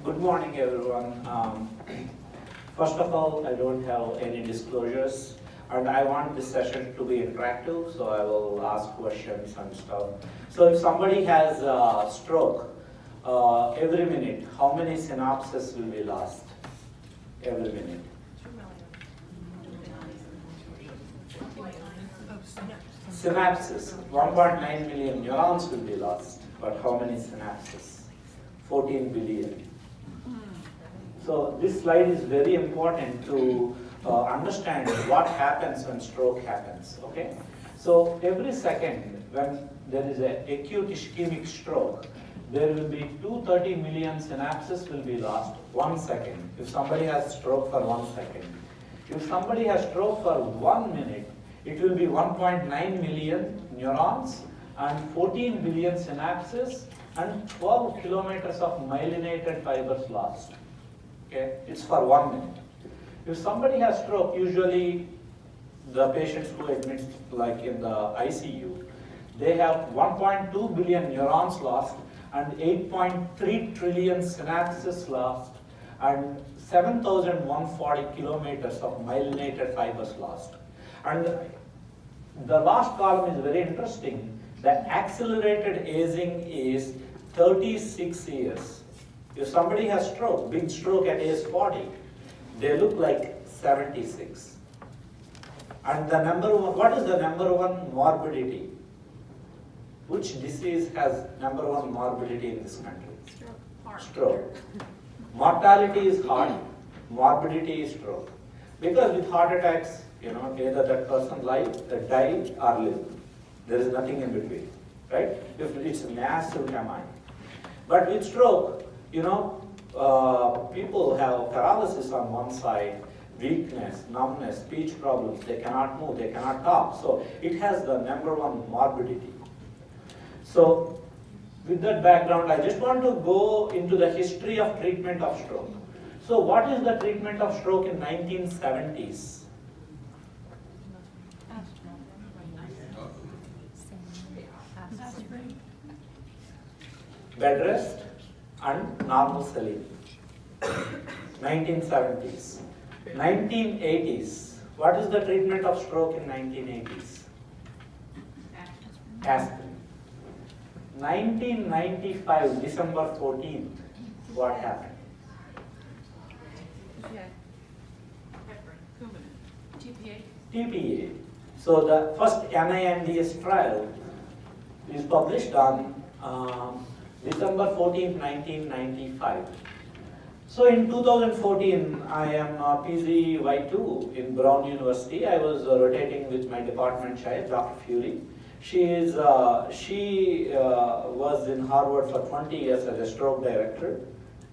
Good morning, everyone. First of all, I don't have any disclosures, and I want this session to be interactive, so I will ask questions and stuff. So if somebody has a stroke, every minute, how many synapses will be lost? Every minute. Synapses, 1.9 million neurons will be lost, but how many synapses? 14 billion. So this slide is very important to understand what happens when stroke happens, okay? So every second when there is an acute ischemic stroke, there will be 230 million synapses will be lost 1 second. If somebody has stroke for 1 second. If somebody has stroke for 1 minute, it will be 1.9 million neurons and 14 billion synapses and 12 kilometers of myelinated fibers lost. Okay, it's for 1 minute. If somebody has stroke, usually the patients who admit like in the ICU, they have 1.2 billion neurons lost and 8.3 trillion synapses lost and 7,140 kilometers of myelinated fibers lost. And the last column is very interesting. The accelerated aging is 36 years. If somebody has stroke, big stroke at age 40, they look like 76. And the number one, what is the number one morbidity? Which disease has number one morbidity in this country? Stroke. Mortality is heart, morbidity is stroke. Because with heart attacks, either that person die or live. There is nothing in between, right? If it's a massive MI. But with stroke, people have paralysis on one side, weakness, numbness, speech problems, they cannot move, they cannot talk. So it has the number one morbidity. So with that background, I just want to go into the history of treatment of stroke. So what is the treatment of stroke in 1970s? Bed rest and normal saline. 1970s. 1980s. What is the treatment of stroke in 1980s? Aspirin. 1995, December 14th, what happened? TPA. So the first NINDS trial is published on December 14, 1995. So in 2014, I am PGY2 in Brown University. I was rotating with my department chair, Dr. Fury. She was in Harvard for 20 years as a stroke director.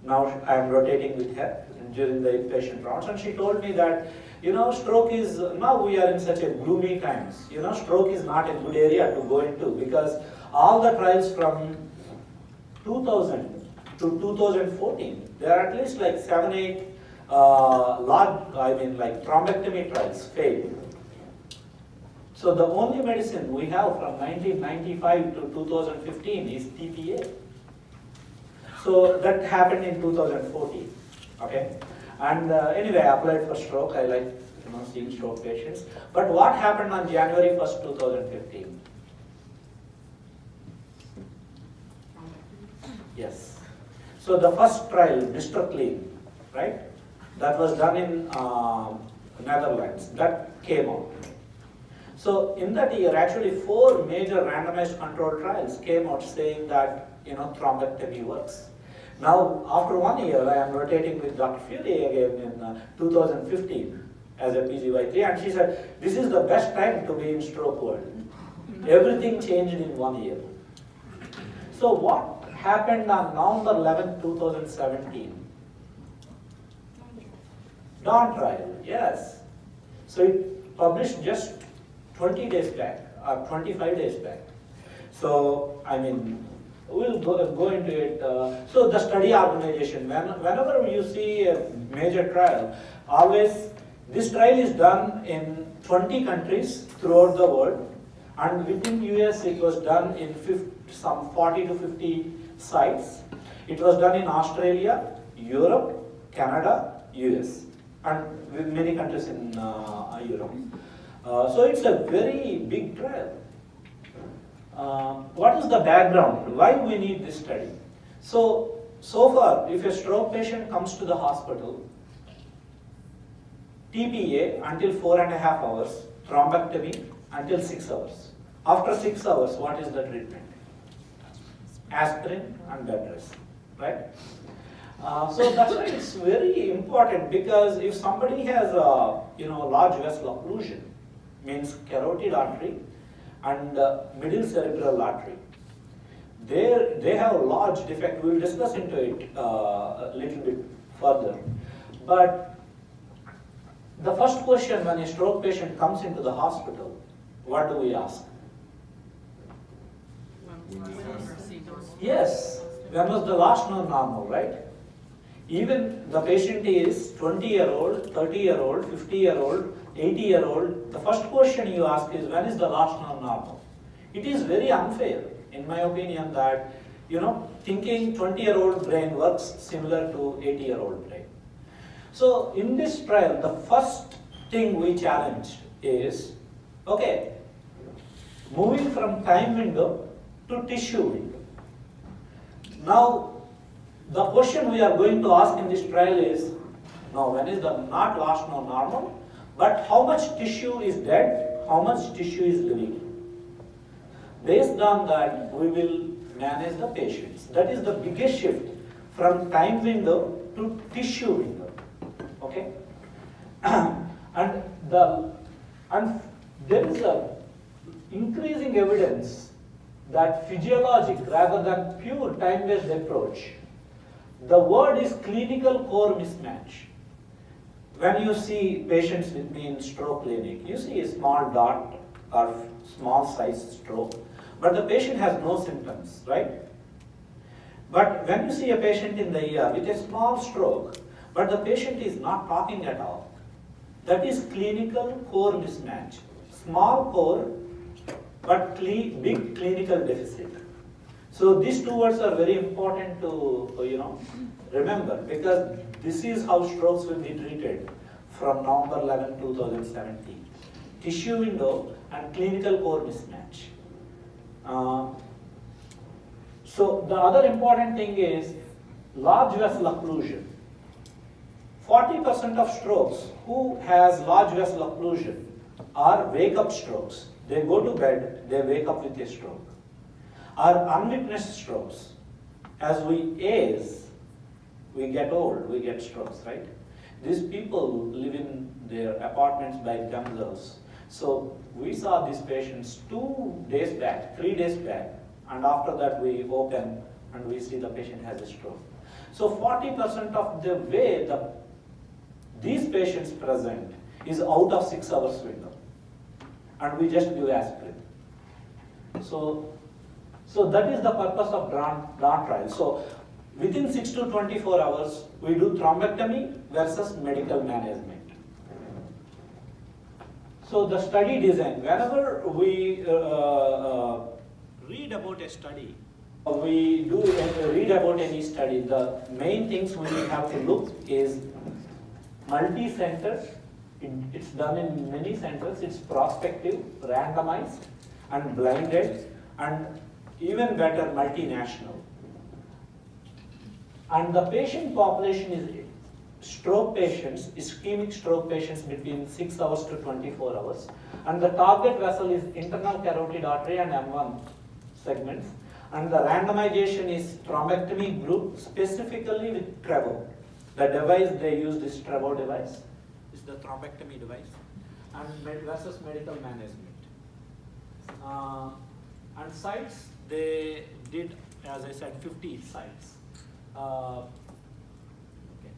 Now I am rotating with her during the inpatient rounds, and she told me that, stroke is, now we are in such a gloomy times. Stroke is not a good area to go into because all the trials from 2000 to 2014, there are at least like 7-8 thrombectomy trials failed. So the only medicine we have from 1995 to 2015 is TPA. So that happened in 2014, okay? And anyway, I applied for stroke. I like seeing stroke patients. But what happened on January 1st, 2015? Yes. So the first trial, Clean, right? That was done in Netherlands. That came out. So in that year, actually 4 major randomized controlled trials came out saying that thrombectomy works. Now, after 1 year, I am rotating with Dr. Fury again in 2015 as a PGY3, and she said, this is the best time to be in stroke world. Everything changed in 1 year. So what happened on November 11, 2017? Dawn trial, yes. So it published just 20 days back, or 25 days back. So, we'll go into it. So the study organization, whenever you see a major trial, always, this trial is done in 20 countries throughout the world, and within US it was done in some 40 to 50 sites. It was done in Australia, Europe, Canada, US, and with many countries in Europe. So it's a very big trial. What is the background? Why we need this study? So far, if a stroke patient comes to the hospital, TPA until 4.5 hours, thrombectomy until 6 hours. After 6 hours, what is the treatment? Aspirin and bed rest, right? So that's why it's very important, because if somebody has a large vessel occlusion, means carotid artery and middle cerebral artery, they have a large defect. We will discuss into it a little bit further. But the first question when a stroke patient comes into the hospital, what do we ask? Yes, when was the last known normal, right? Even the patient is 20-year-old, 30-year-old, 50-year-old, 80-year-old, the first question you ask is, when is the last known normal? It is very unfair, in my opinion, that, thinking 20-year-old brain works similar to 80-year-old brain. So in this trial, the first thing we challenged is, okay, moving from time window to tissue window. Now, the question we are going to ask in this trial is, now when is the not last known normal, but how much tissue is dead, how much tissue is living. Based on that, we will manage the patients. That is the biggest shift from time window to tissue window. Okay? And there is a increasing evidence that physiologic rather than pure time-based approach, the word is clinical core mismatch. When you see patients with me in stroke clinic, you see a small dot or small size stroke, but the patient has no symptoms, right? But when you see a patient in the ER with a small stroke, but the patient is not talking at all, that is clinical core mismatch. Small core, but big clinical deficit. So these two words are very important to remember, because this is how strokes will be treated from November 11, 2017. Tissue window and clinical core mismatch. So the other important thing is large vessel occlusion. 40% of strokes who has large vessel occlusion are wake-up strokes. They go to bed, they wake up with a stroke. Are unwitnessed strokes. As we age, we get old, we get strokes, right? These people live in their apartments by themselves. So we saw these patients 2 days back, 3 days back, and after that we open and we see the patient has a stroke. So 40% of the way these patients present is out of 6 hours window, and we just give aspirin. So that is the purpose of DAWN trial. So within 6 to 24 hours, we do thrombectomy versus medical management. So the study design, whenever we read about a study, read about any study, the main things we have to look is multi-center. It's done in many centers. It's prospective, randomized, and blinded, and even better, multinational. And the patient population is stroke patients, ischemic stroke patients between 6 hours to 24 hours. And the target vessel is internal carotid artery and M1 segments. And the randomization is thrombectomy group, specifically with Trevo. The device they used is Trevo device, is the thrombectomy device, and versus medical management. And sites, they did, as I said, 50 sites. Okay.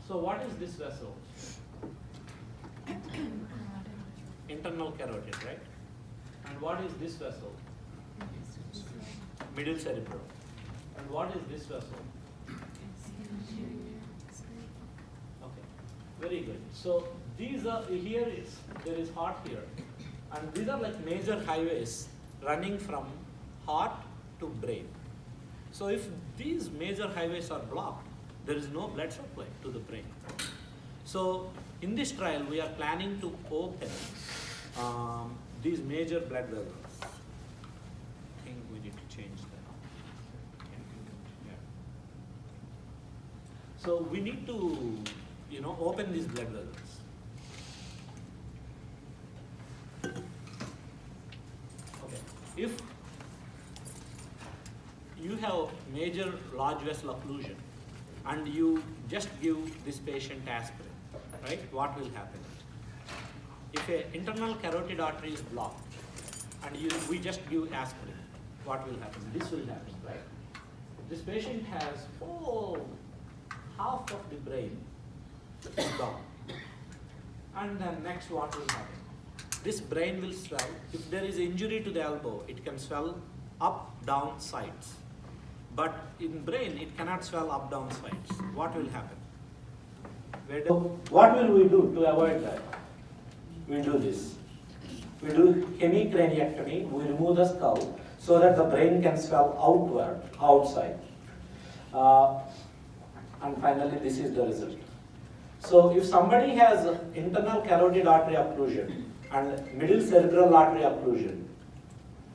So what is this vessel? Internal carotid, right? And what is this vessel? Middle cerebral. And what is this vessel? Okay, very good. So these are, there is heart here. And these are like major highways running from heart to brain. So if these major highways are blocked, there is no blood supply to the brain. So in this trial, we are planning to open these major blood vessels. I think we need to change that. Yeah. So we need to, open these blood vessels. Okay. If you have major large vessel occlusion and you just give this patient aspirin, right? What will happen? If an internal carotid artery is blocked and we just give aspirin, what will happen? This will happen, right? This patient has half of the brain gone. And then next what will happen? This brain will swell. If there is injury to the elbow, it can swell up, down, sides. But in brain, it cannot swell up, down, sides. What will happen? What will we do to avoid that? We do this. We do hemicraniectomy. We remove the skull so that the brain can swell outward, outside. And finally, this is the result. So if somebody has internal carotid artery occlusion and middle cerebral artery occlusion,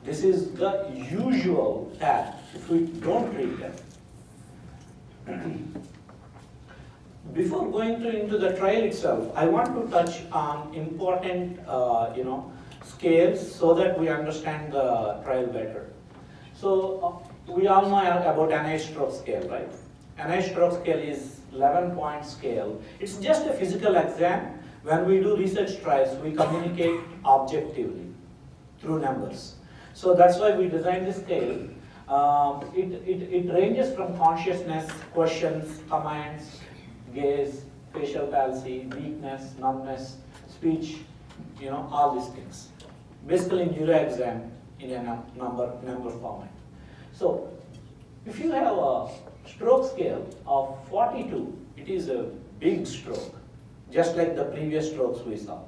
this is the usual path if we don't treat them. Before going into the trial itself, I want to touch on important scales so that we understand the trial better. So we all know about NIH stroke scale, right? NIH stroke scale is 11-point scale. It's just a physical exam. When we do research trials, we communicate objectively through numbers. So that's why we designed this scale. It ranges from consciousness, questions, commands, gaze, facial palsy, weakness, numbness, speech, all these things. Basically neuro exam in a number format. So if you have a stroke scale of 42, it is a big stroke, just like the previous strokes we saw.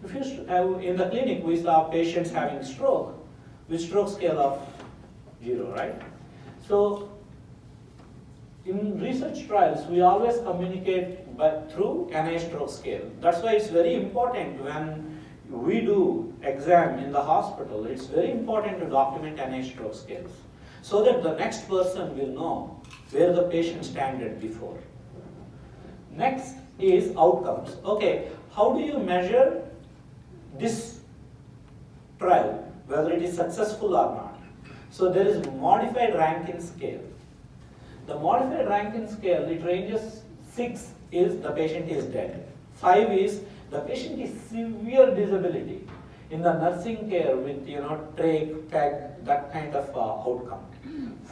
If you have, in the clinic, we saw patients having stroke with stroke scale of 0, right? So in research trials, we always communicate through NIH stroke scale. That's why it's very important when we do exam in the hospital, it's very important to document NIH stroke scales so that the next person will know where the patient standed before. Next is outcomes. Okay, how do you measure this trial, whether it is successful or not? So there is modified Rankin scale. The modified Rankin scale, it ranges 6 is the patient is dead. 5 is the patient is severe disability in the nursing care with trach, peg, that kind of outcome.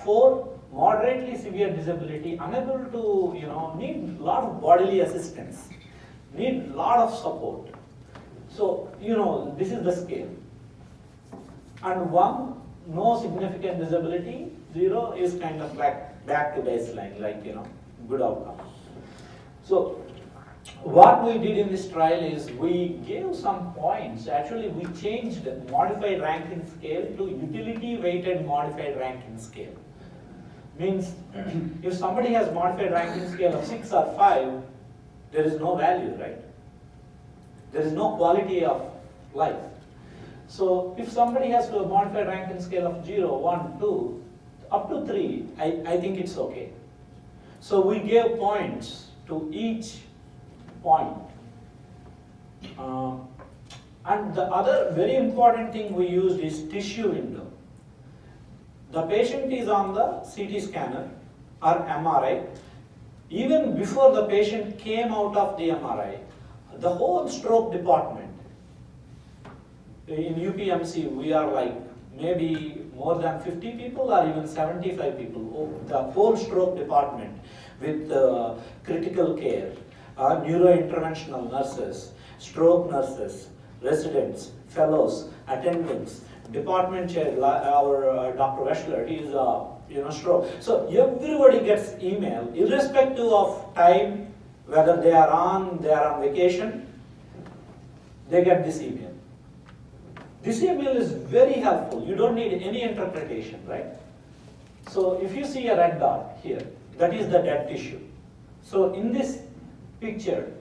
4, moderately severe disability, unable to need a lot of bodily assistance, need a lot of support. So this is the scale. And 1, no significant disability, 0 is kind of like back to baseline, like good outcome. So what we did in this trial is we gave some points. Actually, we changed the modified Rankin scale to utility weighted modified Rankin scale. Means if somebody has modified Rankin scale of 6 or 5, there is no value, right? There is no quality of life. So if somebody has a modified Rankin scale of 0, 1, 2, up to 3, I think it's okay. So we gave points to each point. And the other very important thing we used is tissue window. The patient is on the CT scanner or MRI. Even before the patient came out of the MRI, the whole stroke department, in UPMC we are like maybe more than 50 people or even 75 people. The whole stroke department with critical care, neurointerventional nurses, stroke nurses, residents, fellows, attendings, department chair, our Dr. Wessler, he is stroke. So everybody gets email, irrespective of time, whether they are on vacation, they get this email. This email is very helpful. You don't need any interpretation, right? So if you see a red dot here, that is the dead tissue. So in this picture,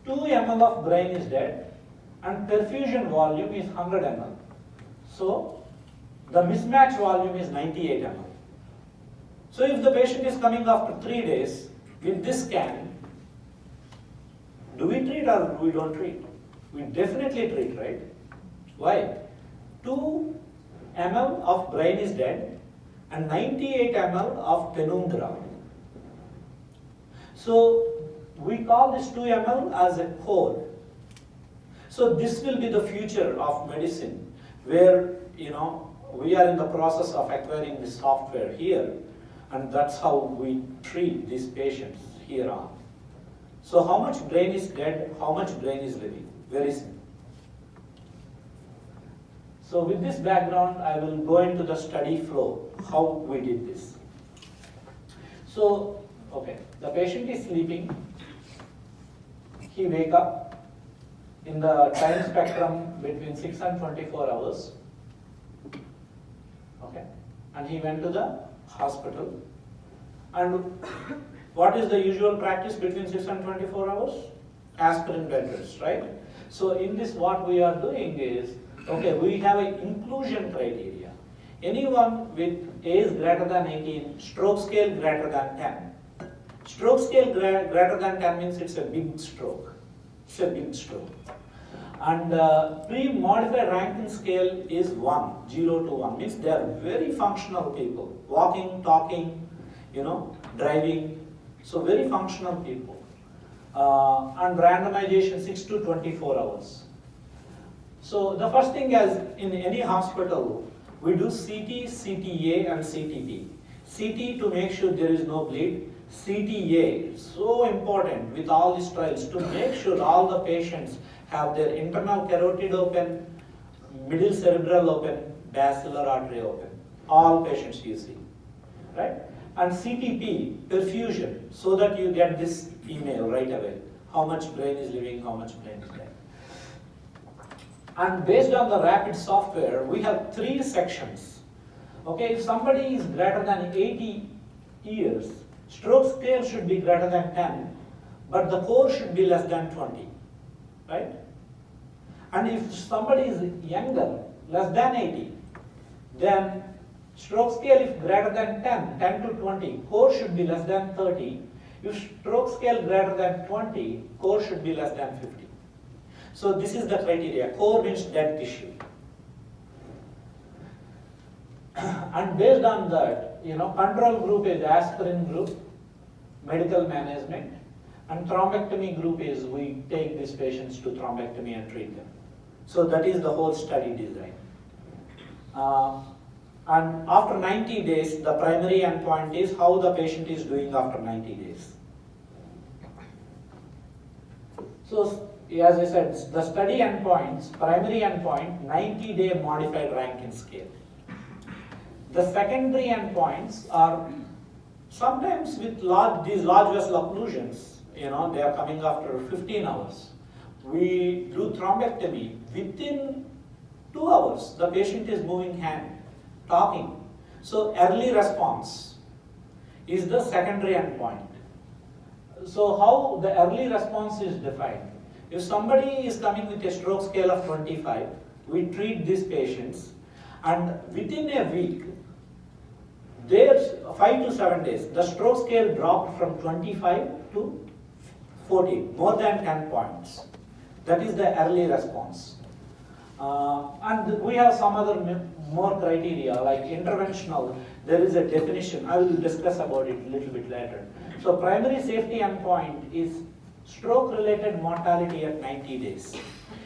2 ml of brain is dead and perfusion volume is 100 ml. So the mismatch volume is 98 ml. So if the patient is coming after 3 days, with this scan, do we treat or we don't treat? We definitely treat, right? Why? 2 ml of brain is dead and 98 ml of penumbra. So we call this 2 ml as a core. So this will be the future of medicine, where we are in the process of acquiring the software here, and that's how we treat these patients here on. So how much brain is dead, how much brain is living? Very simple. So with this background, I will go into the study flow, how we did this. So, okay, the patient is sleeping. He wake up in the time spectrum between 6 and 24 hours. Okay, and he went to the hospital. And what is the usual practice between 6 and 24 hours? Aspirin bed rest, right? So in this, what we are doing is, okay, we have an inclusion criteria. Anyone with age greater than 18, stroke scale greater than 10. Stroke scale greater than 10 means it's a big stroke. It's a big stroke. And pre-modified Rankin scale is 1, 0 to 1. Means they are very functional people. Walking, talking, driving. So very functional people. And randomization 6 to 24 hours. So the first thing, as in any hospital, we do CT, CTA and CTP. CT to make sure there is no bleed. CTA, so important with all these trials, to make sure all the patients have their internal carotid open, middle cerebral open, basilar artery open. All patients you see, right? And CTP, perfusion, so that you get this email right away. How much brain is living, how much brain is dead. And based on the rapid software, we have 3 sections. Okay, if somebody is greater than 80 years, stroke scale should be greater than 10, but the core should be less than 20, right? And if somebody is younger, less than 80, then stroke scale is greater than 10 to 20, core should be less than 30. If stroke scale greater than 20, core should be less than 50. So this is the criteria. Core means dead tissue. And based on that, control group is aspirin group, medical management, and thrombectomy group is we take these patients to thrombectomy and treat them. So that is the whole study design. And after 90 days, the primary endpoint is how the patient is doing after 90 days. So, as I said, the study endpoints, primary endpoint, 90-day modified Rankin scale. The secondary endpoints are sometimes with these large vessel occlusions, they are coming after 15 hours. We do thrombectomy. Within 2 hours, the patient is moving hand, talking. So early response is the secondary endpoint. So how the early response is defined? If somebody is coming with a stroke scale of 25, we treat these patients, and within a week, there's 5 to 7 days, the stroke scale dropped from 25 to 14, more than 10 points. That is the early response. And we have some other more criteria, like interventional. There is a definition. I will discuss about it a little bit later. So primary safety endpoint is stroke-related mortality at 90 days.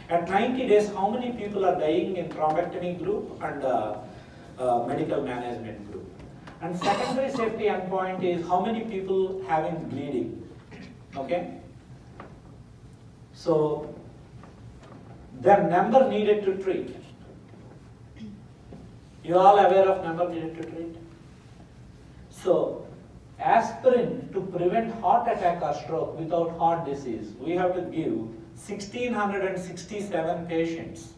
At 90 days, how many people are dying in thrombectomy group and medical management group? And secondary safety endpoint is how many people having bleeding. Okay? So the number needed to treat. You all aware of number needed to treat? So aspirin to prevent heart attack or stroke without heart disease, we have to give 1,667 patients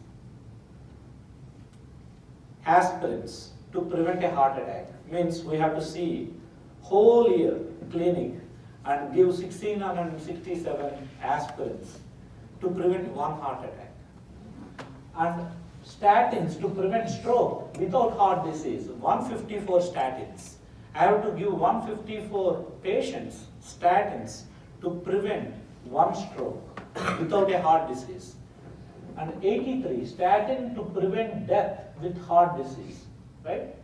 aspirins to prevent a heart attack. Means we have to see whole year clinic and give 1667 aspirins to prevent one heart attack. And statins to prevent stroke without heart disease, 154 statins. I have to give 154 patients statins to prevent one stroke without a heart disease. And 83 statin to prevent death with heart disease, right?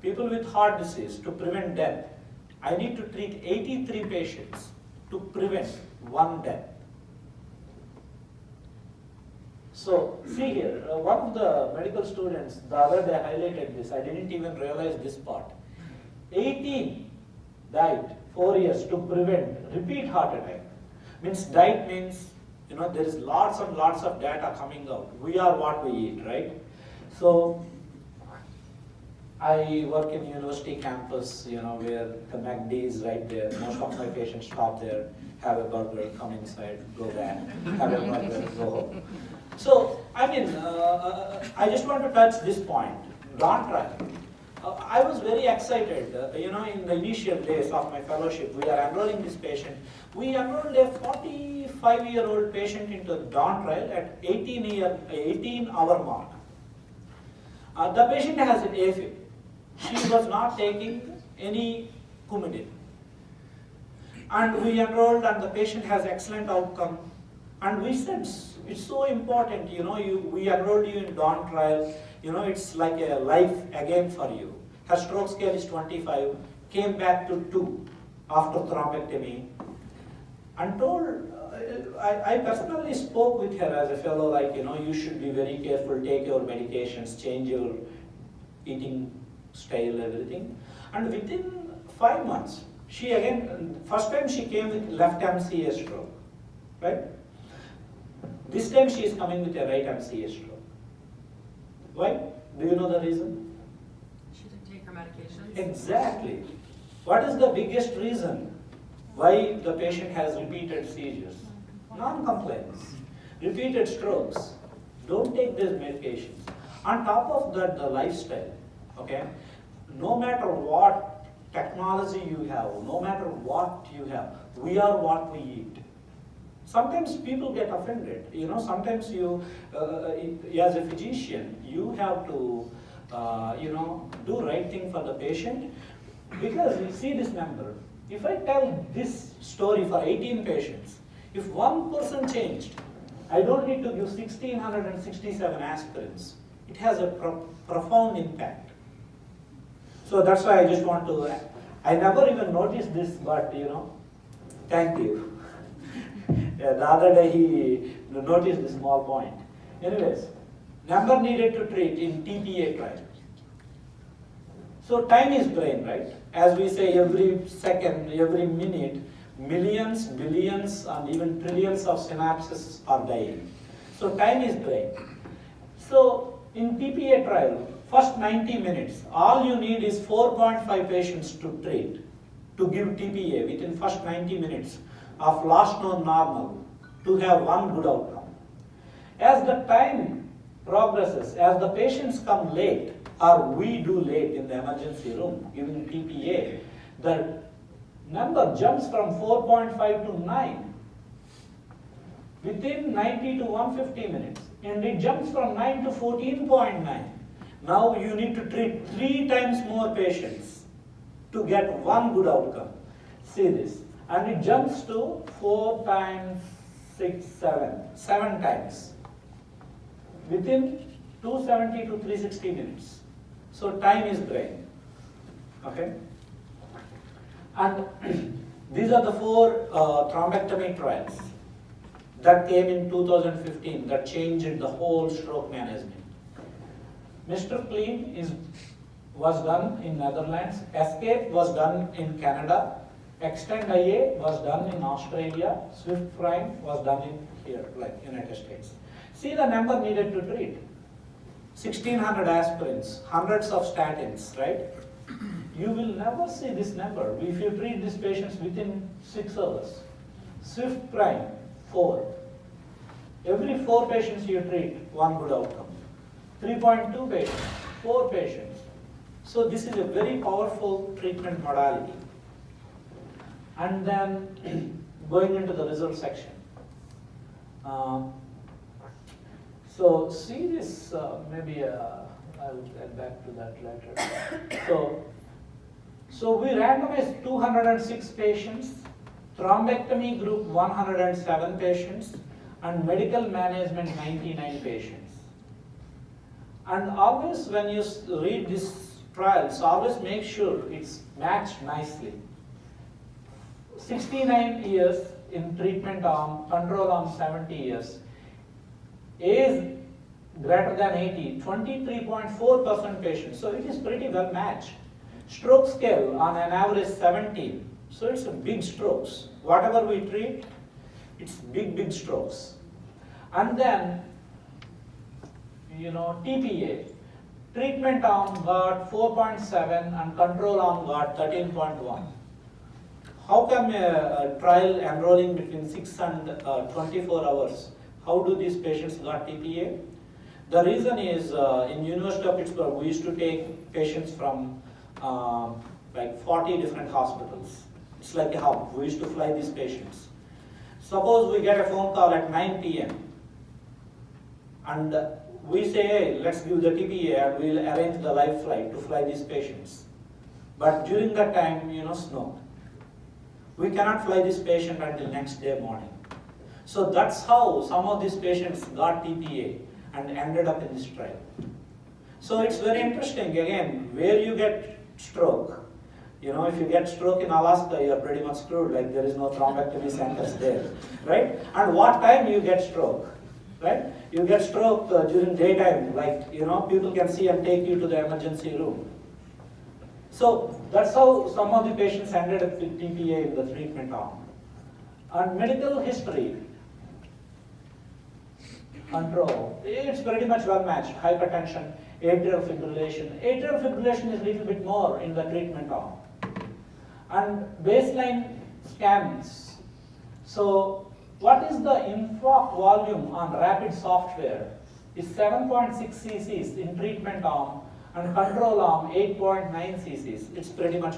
People with heart disease to prevent death. I need to treat 83 patients to prevent one death. So, see here, one of the medical students, the other day highlighted this, I didn't even realize this part. 18 died 4 years to prevent repeat heart attack. Means diet means, there is lots and lots of data coming out. We are what we eat, right? So, I work in university campus, where the McD is right there. Most of my patients stop there, have a burger, come inside, go back, have a burger, go home. So, I just want to touch this point, Dawn trial. I was very excited, in the initial days of my fellowship, we are enrolling this patient. We enrolled a 45-year-old patient into the Dawn trial at 18-hour mark. The patient has an AFib. She was not taking any Coumadin. And we enrolled and the patient has excellent outcome. And we said, it's so important, we enrolled you in Dawn trial, it's like a life again for you. Her stroke scale is 25, came back to 2 after thrombectomy. And told, I personally spoke with her as a fellow, you should be very careful, take your medications, change your eating style, everything. And within 5 months, she again, first time she came with left MCA stroke, right? This time she is coming with a right MCA stroke. Why? Do you know the reason? She didn't take her medications. Exactly. What is the biggest reason why the patient has repeated seizures? Non-compliance, repeated strokes. Don't take these medications. On top of that, the lifestyle, okay? No matter what technology you have, no matter what you have, we are what we eat. Sometimes people get offended. Sometimes you, as a physician, you have to, do right thing for the patient. Because you see this number. If I tell this story for 18 patients, if one person changed, I don't need to give 1667 aspirins. It has a profound impact. So that's why I just want to, I never even noticed this, but thank you. The other day he noticed this small point. Anyways, number needed to treat in TPA trial. So time is brain, right? As we say, every second, every minute, millions, billions, and even trillions of synapses are dying. So time is brain. So in TPA trial, first 90 minutes, all you need is 4.5 patients to treat, to give TPA within first 90 minutes of last known normal to have one good outcome. As the time progresses, as the patients come late, or we do late in the emergency room giving TPA, the number jumps from 4.5 to 9 within 90 to 150 minutes, and it jumps from 9 to 14.9. Now you need to treat 3 times more patients to get one good outcome. See this. And it jumps to 4 times 6, 7 times within 270 to 360 minutes. So time is brain. Okay? And these are the 4 thrombectomy trials that came in 2015 that changed the whole stroke management. Mr. Clean was done in Netherlands, Escape was done in Canada, Extend IA was done in Australia, Swift Prime was done in here, like United States. See the number needed to treat. 1600 aspirins, hundreds of statins, right? You will never see this number if you treat these patients within 6 hours. Swift Prime, 4. Every 4 patients you treat, one good outcome. 3.2 patients, 4 patients. So this is a very powerful treatment modality. And then going into the result section. So see this, maybe I'll get back to that later. So we randomized 206 patients, thrombectomy group 107 patients, and medical management 99 patients. And always when you read these trials, always make sure it's matched nicely. 69 years in treatment arm, control arm 70 years. Age greater than 80, 23.4% patients. So it is pretty well matched. Stroke scale on an average 17. So it's a big strokes. Whatever we treat, it's big strokes. And then, TPA. Treatment arm got 4.7 and control arm got 13.1. How come a trial enrolling between 6 and 24 hours? How do these patients got TPA? The reason is in University of Pittsburgh, we used to take patients from like 40 different hospitals. It's like a hub. We used to fly these patients. Suppose we get a phone call at 9 p.m. and we say, hey, let's give the TPA and we'll arrange the live flight to fly these patients. But during that time, snow. We cannot fly this patient until next day morning. So that's how some of these patients got TPA and ended up in this trial. So it's very interesting, again, where you get stroke. If you get stroke in Alaska, you're pretty much screwed, like there is no thrombectomy centers there, right? And what time you get stroke, right? You get stroke during daytime, like, people can see and take you to the emergency room. So that's how some of the patients ended up with TPA in the treatment arm. And medical history, control, it's pretty much well matched. Hypertension, atrial fibrillation. Atrial fibrillation is a little bit more in the treatment arm. And baseline scans. So what is the infarct volume on rapid software is 7.6 cc's in treatment arm and control arm 8.9 cc's. It's pretty much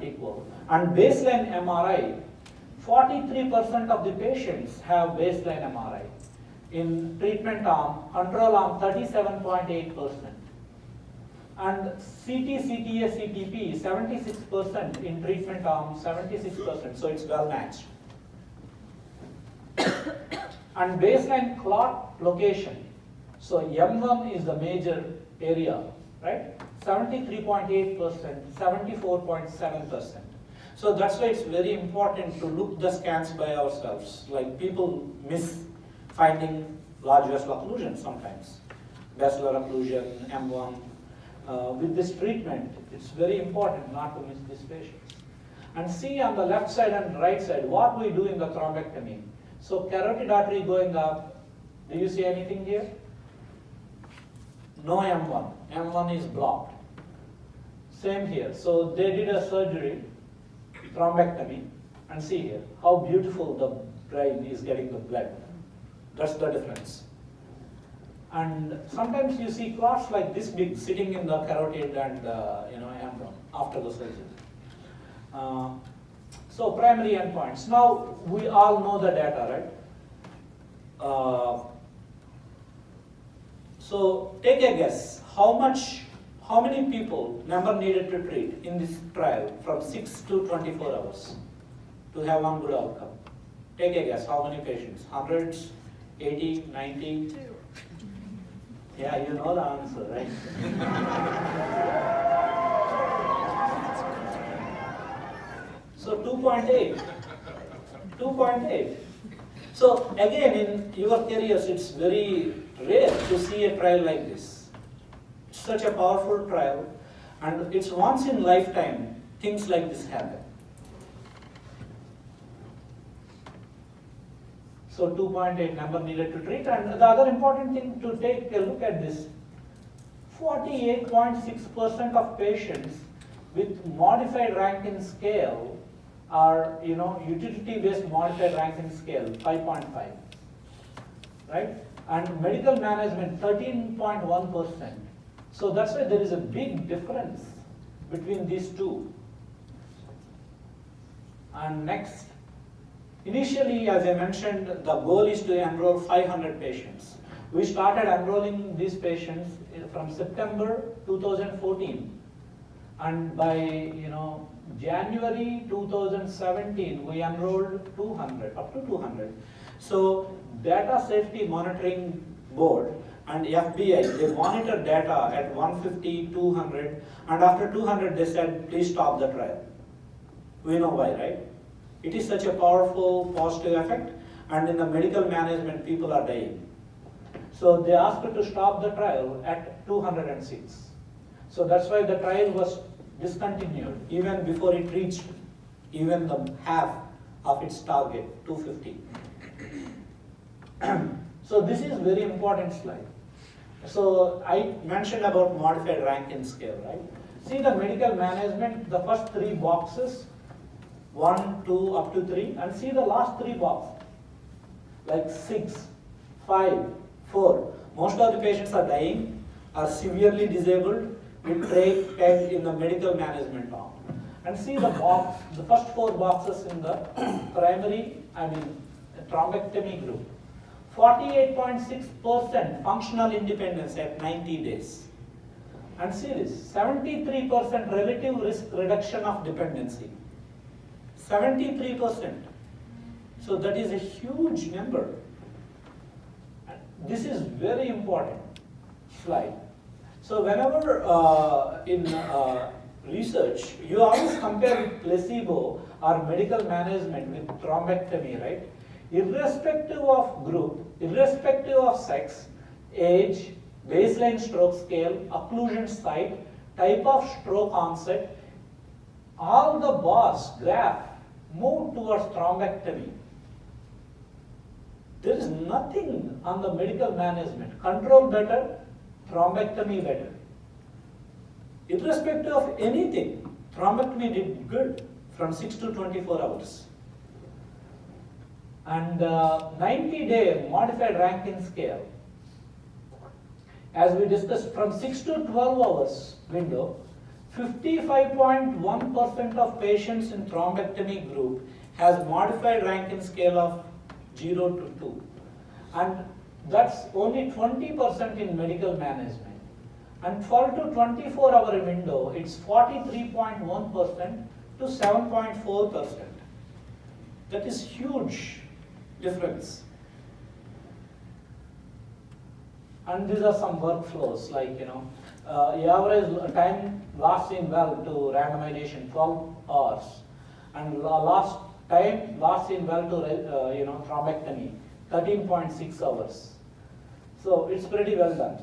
equal. And baseline MRI, 43% of the patients have baseline MRI. In treatment arm, control arm 37.8%. And CT, CTA, CTP 76% in treatment arm, 76%. So it's well matched. And baseline clot location. So M1 is the major area, right? 73.8%, 74.7%. So that's why it's very important to look the scans by ourselves. Like people miss finding large vessel occlusion sometimes. Basilar occlusion, M1. With this treatment, it's very important not to miss these patients. And see on the left side and right side, what we do in the thrombectomy. So carotid artery going up, do you see anything here? No M1. M1 is blocked. Same here. So they did a surgery, thrombectomy, and see here how beautiful the brain is getting the blood. That's the difference. And sometimes you see clots like this big sitting in the carotid and M1 after the surgery. So primary endpoints. Now we all know the data, right? So take a guess. How many people number needed to treat in this trial from 6 to 24 hours to have one good outcome? Take a guess. How many patients? Hundreds? 80? 90? 2. Yeah, you know the answer, right? So 2.8. 2.8. So again, in your careers, it's very rare to see a trial like this. It's such a powerful trial, and it's once in lifetime things like this happen. So 2.8 number needed to treat, and the other important thing to take a look at this, 48.6% of patients with modified Rankin scale are, utility-based modified Rankin scale, 5.5, right? And medical management, 13.1%. So that's why there is a big difference between these two. And next, initially, as I mentioned, the goal is to enroll 500 patients. We started enrolling these patients from September 2014, and by January 2017, we enrolled 200, up to 200. So Data Safety Monitoring Board and FBI, they monitor data at 150, 200, and after 200 they said, please stop the trial. We know why, right? It is such a powerful positive effect, and in the medical management, people are dying. So they asked to stop the trial at 206. So that's why the trial was discontinued even before it reached even the half of its target, 250. So this is very important slide. So I mentioned about modified Rankin scale, right? See the medical management, the first three boxes, 1, 2, up to 3, and see the last three boxes, like 6, 5, 4. Most of the patients are dying, are severely disabled, with trach peg in the medical management arm. And see the box, the first 4 boxes in the primary, thrombectomy group. 48.6% functional independence at 90 days. And see this, 73% relative risk reduction of dependency. 73%. So that is a huge number. This is very important slide. So whenever in research, you always compare with placebo or medical management with thrombectomy, right? Irrespective of group, irrespective of sex, age, baseline stroke scale, occlusion site, type of stroke onset, all the bars, graph, move towards thrombectomy. There is nothing on the medical management. Control better, thrombectomy better. Irrespective of anything, thrombectomy did good from 6 to 24 hours. And 90-day modified Rankin scale, as we discussed, from 6 to 12 hours window, 55.1% of patients in thrombectomy group has modified Rankin scale of 0 to 2. And that's only 20% in medical management. And 12 to 24 hour window, it's 43.1% to 7.4%. That is huge difference. And these are some workflows, like, average time last in well to randomization, 12 hours. And last time last in well to, thrombectomy, 13.6 hours. So it's pretty well done.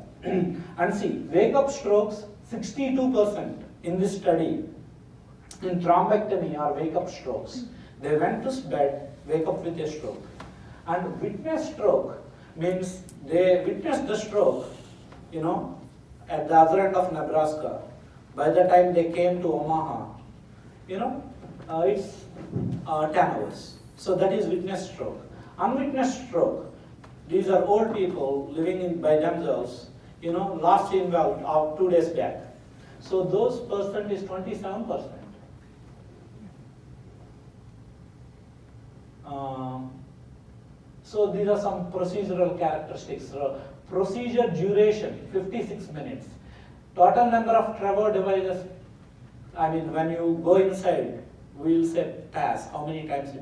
And see, wake-up strokes, 62% in this study in thrombectomy are wake-up strokes. They went to bed, wake up with a stroke. And witness stroke means they witnessed the stroke, at the other end of Nebraska. By the time they came to Omaha, it's 10 hours. So that is witness stroke. Unwitnessed stroke, these are old people living by themselves, last in well 2 days back. So those percent is 27%. So these are some procedural characteristics. Procedure duration, 56 minutes. Total number of Trevor devices, when you go inside, we'll say pass. How many times?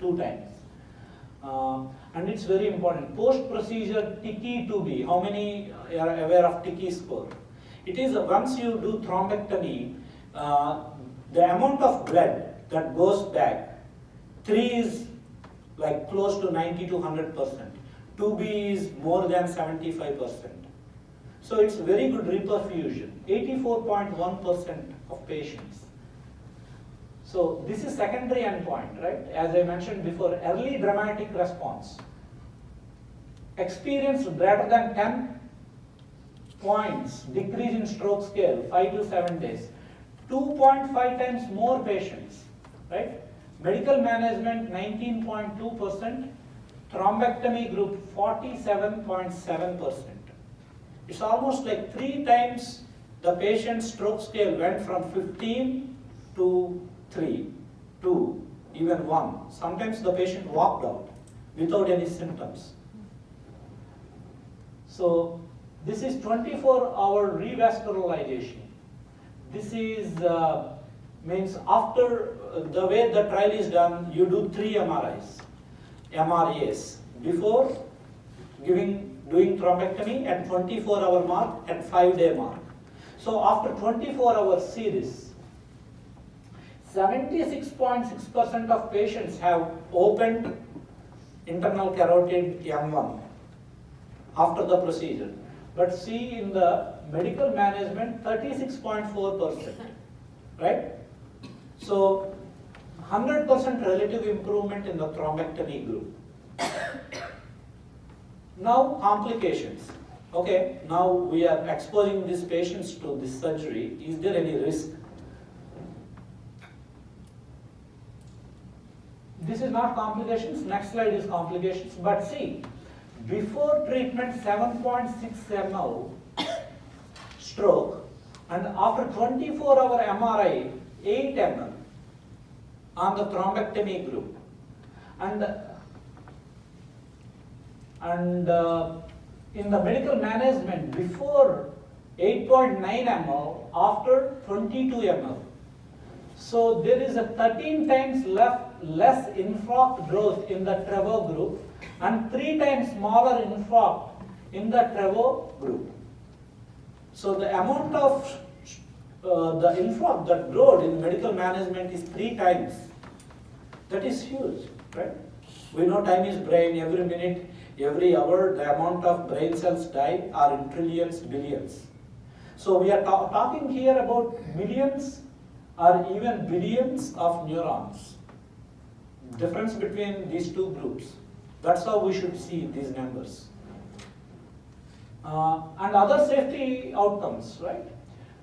2 times. And it's very important. Post-procedure TICI 2B. How many are aware of TICI score? It is once you do thrombectomy, the amount of blood that goes back, 3 is like close to 90 to 100%. 2B is more than 75%. So it's very good reperfusion, 84.1% of patients. So this is secondary endpoint, right? As I mentioned before, early dramatic response. Experience greater than 10 points, decrease in stroke scale, 5 to 7 days. 2.5 times more patients, right? Medical management, 19.2%. Thrombectomy group, 47.7%. It's almost like 3 times the patient's stroke scale went from 15 to 3, 2, even 1. Sometimes the patient walked out without any symptoms. So this is 24-hour revascularization. This is means after the way the trial is done, you do 3 MRAs before doing thrombectomy at 24-hour mark and 5-day mark. So after 24-hour series, 76.6% of patients have opened internal carotid M1 after the procedure. But see in the medical management, 36.4%, right? So 100% relative improvement in the thrombectomy group. Now complications. Okay, now we are exposing these patients to this surgery. Is there any risk? This is not complications. Next slide is complications. But see, before treatment 7.6 ml stroke, and after 24-hour MRI 8 ml on the thrombectomy group, and in the medical management before 8.9 ml, after 22 ml. So there is a 13 times less infarct growth in the Trevo group and 3 times smaller infarct in the Trevo group. So the amount of the infarct that growed in medical management is 3 times. That is huge, right? We know time is brain. Every minute, every hour, the amount of brain cells die are in trillions, billions. So we are talking here about millions or even billions of neurons. Difference between these two groups. That's how we should see these numbers. And other safety outcomes, right?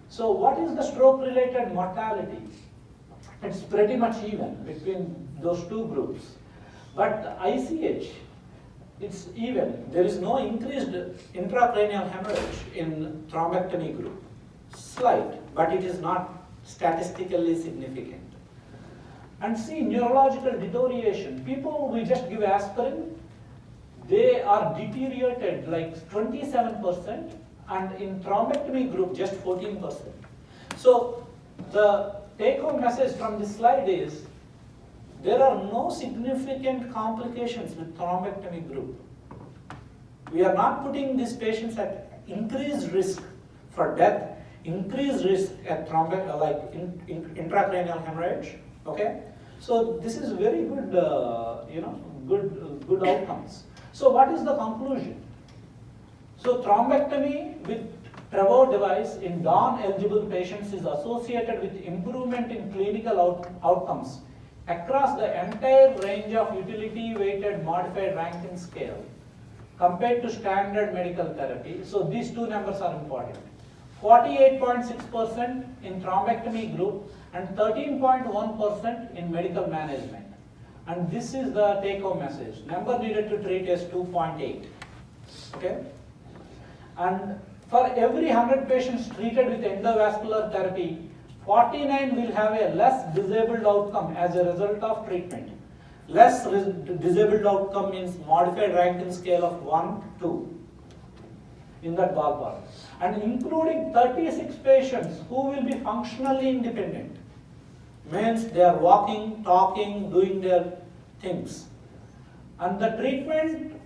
So what is the stroke-related mortality? It's pretty much even between those two groups. But ICH, it's even. There is no increased intracranial hemorrhage in thrombectomy group. Slight, but it is not statistically significant. And see, neurological deterioration. People, we just give aspirin, they are deteriorated like 27%, and in thrombectomy group just 14%. So the take-home message from this slide is there are no significant complications with thrombectomy group. We are not putting these patients at increased risk for death, increased risk at intracranial hemorrhage. Okay, so this is very good, good outcomes. So what is the conclusion? So thrombectomy with Trevo device in non-eligible patients is associated with improvement in clinical outcomes across the entire range of utility-weighted modified Rankin scale compared to standard medical therapy. So these two numbers are important. 48.6% in thrombectomy group and 13.1% in medical management. And this is the take-home message. Number needed to treat is 2.8. Okay? And for every 100 patients treated with endovascular therapy, 49 will have a less disabled outcome as a result of treatment. Less disabled outcome means modified Rankin scale of 1, 2, in that ballpark. And including 36 patients who will be functionally independent. Means they are walking, talking, doing their things. And the treatment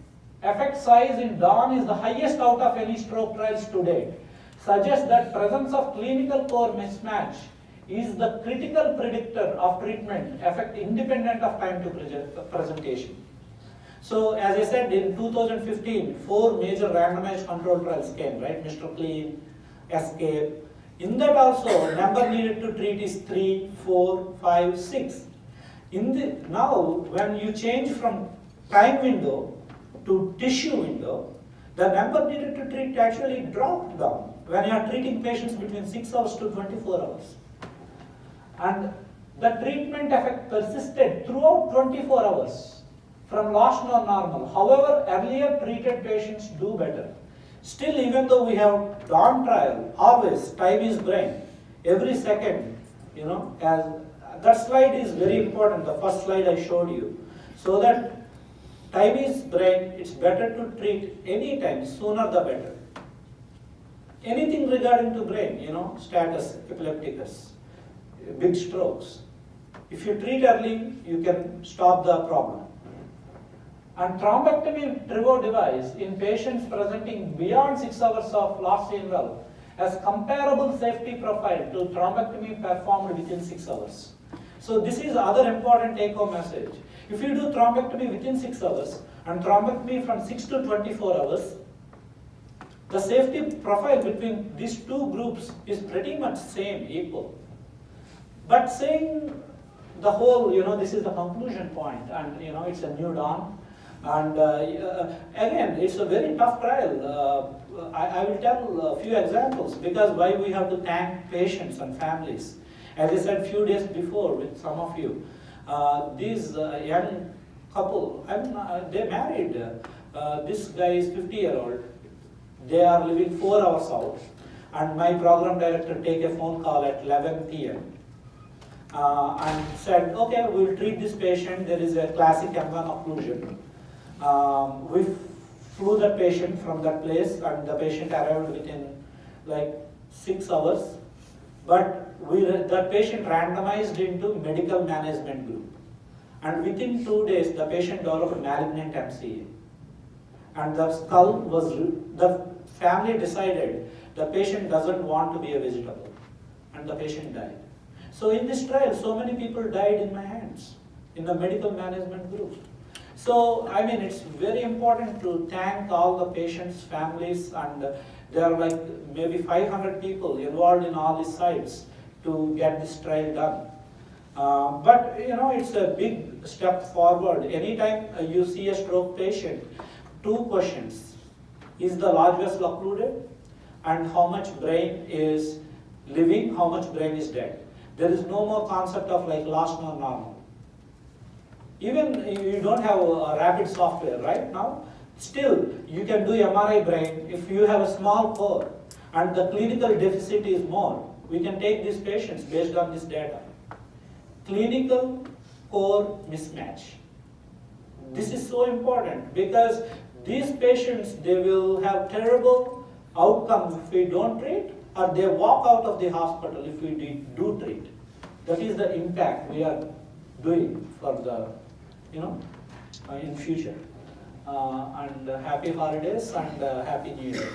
effect size in DAWN is the highest out of any stroke trials to date. Suggests that presence of clinical core mismatch is the critical predictor of treatment effect independent of time to presentation. So as I said, in 2015, 4 major randomized control trials came, right? Mr. Clean, Escape. In that also, number needed to treat is 3, 4, 5, 6. Now, when you change from time window to tissue window, the number needed to treat actually dropped down when you are treating patients between 6 hours to 24 hours. And the treatment effect persisted throughout 24 hours from lost or normal. However, earlier treated patients do better. Still, even though we have on trial, always time is brain. Every second, as that slide is very important, the first slide I showed you. So that time is brain, it's better to treat any time, sooner the better. Anything regarding to brain, status epilepticus, big strokes. If you treat early, you can stop the problem. And thrombectomy Trevo device in patients presenting beyond 6 hours of lost CNL has comparable safety profile to thrombectomy performed within 6 hours. So this is other important take-home message. If you do thrombectomy within 6 hours and thrombectomy from 6 to 24 hours, the safety profile between these two groups is pretty much same, equal. But saying the whole, this is the conclusion point, and it's a new dawn. And again, it's a very tough trial. I will tell a few examples because why we have to thank patients and families. As I said a few days before with some of you, these young couple, they married. This guy is 50-year-old. They are living 4 hours out. And my program director take a phone call at 11 p.m. And said, okay, we will treat this patient. There is a classic M1 occlusion. We flew the patient from that place and the patient arrived within like 6 hours. But that patient randomized into medical management group. And within 2 days, the patient developed malignant MCA. And the skull was, the family decided the patient doesn't want to be a vegetable. And the patient died. So in this trial, so many people died in my hands, in the medical management group. So, it's very important to thank all the patients, families, and there are like maybe 500 people involved in all these sites to get this trial done. But, it's a big step forward. Anytime you see a stroke patient, 2 questions. Is the large vessel occluded? And how much brain is living, how much brain is dead? There is no more concept of like lost nor normal. Even you don't have a rapid software right now, still you can do MRI brain if you have a small core and the clinical deficit is more. We can take these patients based on this data. Clinical core mismatch. This is so important because these patients, they will have terrible outcome if we don't treat, or they walk out of the hospital if we do treat. That is the impact we are doing for the, in future. And happy holidays and happy New Year.